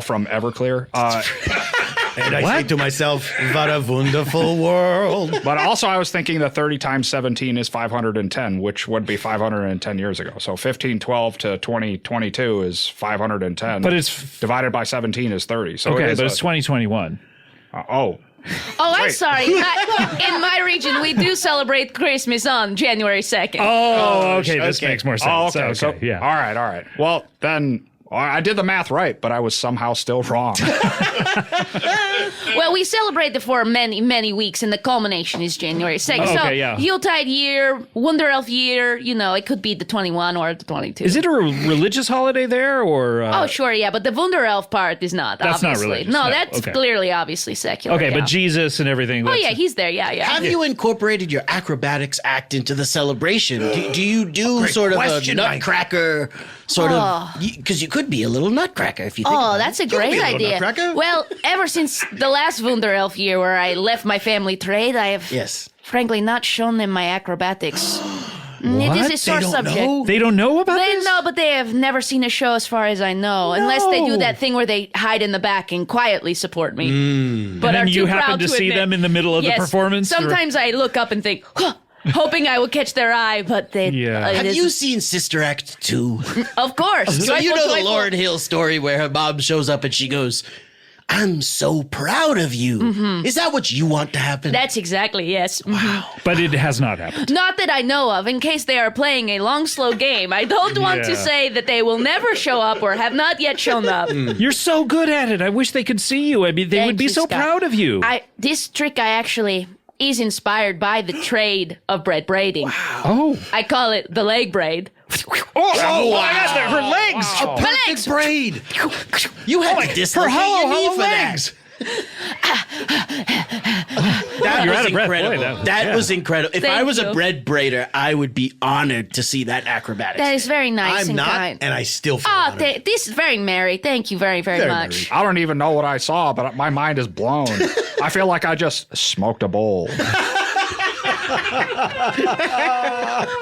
From Everclear. And I say to myself, what a wonderful world. But also, I was thinking that 30 times 17 is 510, which would be 510 years ago. So 1512 to 2022 is 510. But it's divided by 17 is 30. So okay, it is but it's 2021. Oh, I'm Wait. sorry. In my region, we do celebrate Christmas on January 2nd. Oh, okay. This okay. makes more sense. Oh, okay. So, yeah. All right. Well, then I did the math right, but I was somehow still wrong. Well, we celebrate it for many, many weeks, and the culmination is January 2nd. Oh, so, okay, yeah. Yuletide year, Wunder Elf year, it could be the 21 or the 22. Is it a religious holiday there, or? Oh, sure, yeah, but the Wunder Elf part is not, That's not obviously. religious, No, no, that's okay. clearly, obviously secular. Okay, yeah. but Jesus and everything. Oh, that's- yeah, he's there, yeah. Have you incorporated your acrobatics act into the celebration? Do you do Great sort of question, a Mike. nutcracker sort of? Because you could be a little nutcracker if you think Oh, about that's it. a great be a little idea. nutcracker. Well, ever since the last Wunder Elf year where I left my family trade, I have Yes. frankly not shown them my acrobatics. It is a sore They don't subject. know? They don't know about They this? know, but they have never seen a show as far as I know, unless they do No. that thing where they hide in the back and quietly support me. But And are then you too happen proud to see admit. them in the middle of the Yes. performance? or- Sometimes I look up and think, huh, hoping I will catch their eye, but they. Yeah. it Have is- you seen Sister Act 2? Of course. So you Joyful, know the joyful. Lauryn Hill story where her mom shows up and she goes, I'm so proud of you. Is that what you want to happen? That's exactly, yes. Mhm. But it has not happened. Not that I know of, in case they are playing a long, slow game. I don't want to Yeah. say that they will never show up or have not yet shown up. You're so good at it. I wish they could see you. I mean, they Thank would be you, so Scott. proud of you. This trick I actually is inspired by the trade of bread braiding. Oh, I call it the leg braid. Oh my God, her legs. Perfect braid. You had to dislocate your knee for legs. that. You're was out of breath. incredible. Boy, that was incredible. If I Thank was you. a bread braider, I would be honored to see that acrobatics. That is very nice I'm and not, kind. and I still feel Oh, honored. this is very merry. Thank you very, very Very much. I don't even know what I saw, but my mind is blown. I feel like I just smoked a bowl.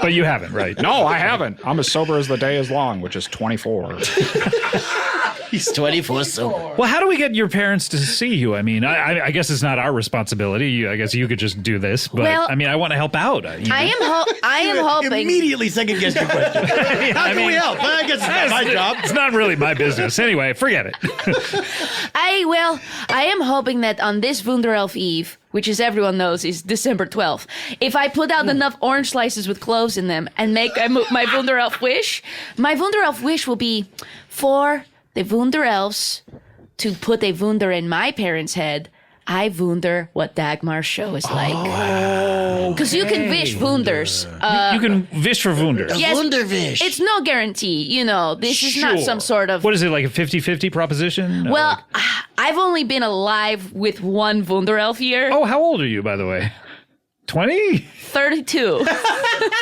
But you haven't, right? No, I haven't. I'm as sober as the day is long, which is 24. He's 24 sober. Well, how do we get your parents to see you? I mean, I guess it's not our responsibility. I guess you could just do this. But Well, I mean, I want to help out. You know? I am hoping. Immediately second guess your question. How can we help? I guess it's not my job. It's not really my business. Anyway, forget it. I am hoping that on this Wunder Elf Eve, which as everyone knows is December 12th, if I put out enough orange slices with cloves in them and make my Wunder Elf wish, my Wunder Elf wish will be for the Wunder Elves to put a Wunder in my parents' head. I wonder what Dagmar's show is like. Because you can wish Wunders. You can wish for Wunder. Yes, Wundervish. it's no guarantee. You know, this is not some sort of... What is it, like a 50-50 proposition? Well, I've only been alive with one Wunder Elf year. Oh, how old are you, by the way? 20? 32.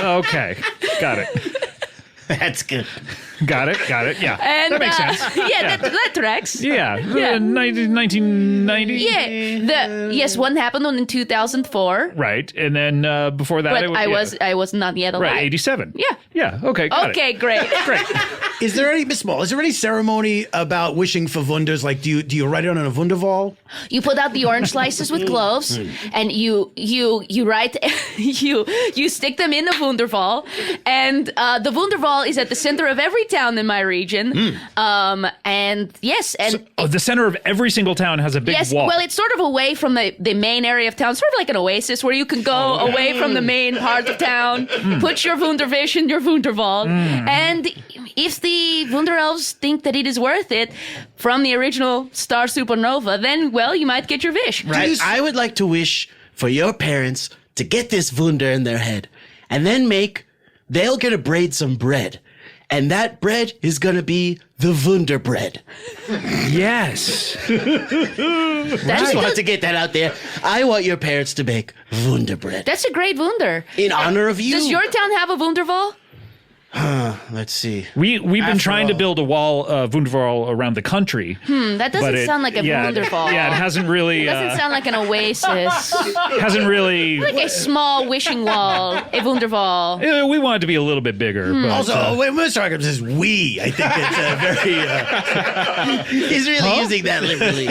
Okay. Got it. That's good. Got it. Yeah. And, that makes sense. Yeah, that tracks. Yeah. Yeah. 1990. Yeah. Yes, one happened in 2004. Right. And then before that, But it was, I was not yet alive. right, 87. Yeah. Yeah. Okay. Got Okay, it. great. Great. Is there any Miss Small? Is there any ceremony about wishing for Wunders? Like, do you write it on a Wunderwall? You put out the orange slices with cloves, and you write you stick them in the Wunderwall, and the Wunderwall is at the center of every town in my region. And yes, and The center of every single town has a big yes, wall. well, it's sort of away from the main area of town, sort of like an oasis where you can go away from the main part of town, put your Wunderwish in your Wunderwall, and if the Wunder Elves think that it is worth it from the original star supernova, then, well, you might get your wish. Right. I would like to wish for your parents to get this Wunder in their head and then they'll get to braid some bread. And that bread is going to be the Wunder bread. yes. I just wanted to get that out there. I want your parents to make Wunder bread That's a great Wunder. in honor of you. Does your town have a Wunderwall? Let's see. We've been After trying to all. build a Wunderwall around the country. That but doesn't it- sound like a yeah, Wunderwall. Yeah, it hasn't really. Doesn't sound like an oasis. Hasn't really. Like a small wishing wall, a Wunderwall. We want it to be a little bit bigger. But, Also, wait, Mr. Arkham says we. I think it's very. He's really using that liberally.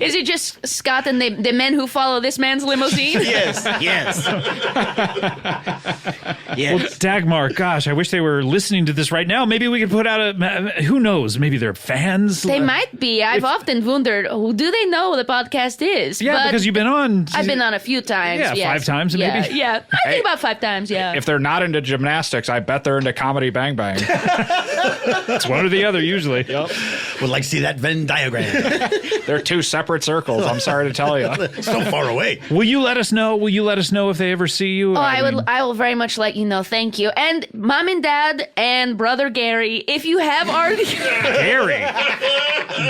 Is it just Scott and the men who follow this man's limousine? Yes. Yes. well, Yes. Dagmar, gosh, I wish they were listening to this right now. Maybe we could put out who knows? Maybe they're fans. They might be. I've often wondered, do they know what the podcast is? Yeah, But because you've been on. I've been on a few times. Yeah, yes. 5 times yeah, maybe? Yeah, I think about 5 times, yeah. If they're not into gymnastics, I bet they're into comedy Bang Bang. It's one or the other usually. Would like to see that Venn diagram. They're 2 separate circles. I'm sorry to tell you. So far away. Will you let us know? Will you let us know if they ever see you? Oh, I will very much let you know. Thank you. And Mom and Dad and brother Gary, if you have already Gary.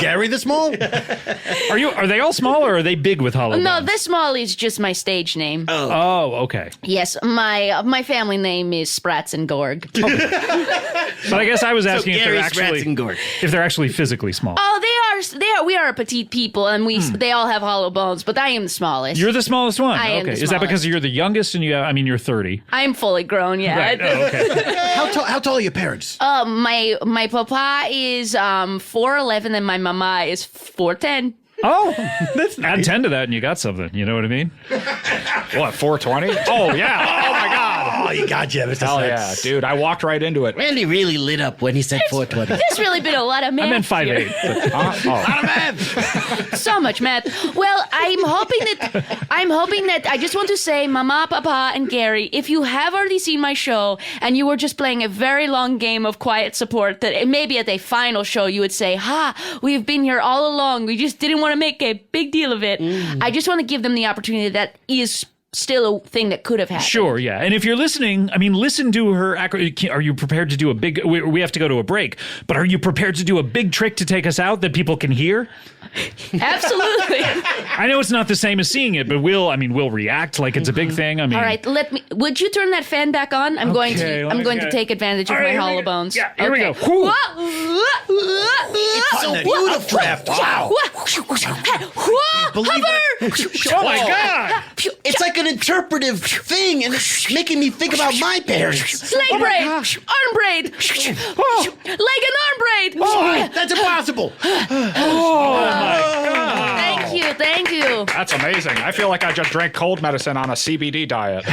Gary the Small? Are they all small or are they big with hollow No, bones? this small is just my stage name. Oh, okay. Yes, my family name is Sprats and Gorg. But I guess I was asking Gary if Spratzenberg. they're actually physically small. Oh, we are a petite people, and they all have hollow bones, but I am the smallest. You're the smallest one. I am okay. the Is that because smallest. you're the youngest and you're 30? I'm fully grown, yeah. Right. Oh, okay. How tall are your parents? My papa is 4'11", and my mama is 4'10". Oh, add 10 to that and you got something. You know what I mean? What, 420? Oh, yeah. Oh, my God. Oh, you got you, Mr. Hell Snutz. yeah, dude. I walked right into it. Randy really lit up when he said 420. There's really been a lot of math. I meant 5'8". here. but- So much math. Well, I'm hoping that I just want to say, Mama, Papa, and Gary, if you have already seen my show and you were just playing a very long game of quiet support, that maybe at a final show you would say, we've been here all along. We just didn't want to make a big deal of it. I just want to give them the opportunity that is still a thing that could have happened. Sure, yeah. And if you're listening, I mean, listen to her. Are you prepared to do a big? We have to go to a break, but are you prepared to do a big trick to take us out that people can hear? Absolutely. I know it's not the same as seeing it, but we'll react like it's a big thing. I mean, All right, would you turn that fan back on? I'm going let me to get it. take advantage of All my right, hollow bones. Yeah, here we go. Whoa. It's so beautiful. Wow. Hover! Oh my God! It's like an interpretive thing, and it's making me think about my parents. Leg braid! Arm braid! Leg and arm braid! Oh, that's impossible. Thank you. That's amazing. I feel like I just drank cold medicine on a CBD diet.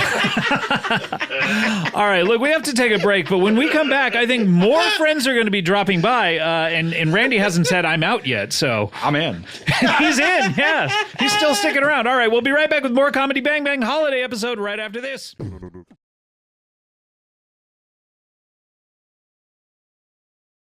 All right, look, we have to take a break, but when we come back, I think more friends are going to be dropping by, and Randy hasn't said I'm out yet, so I'm in. he's in. Yeah, he's still sticking around. All right, we'll be right back with more Comedy Bang Bang holiday episode right after this.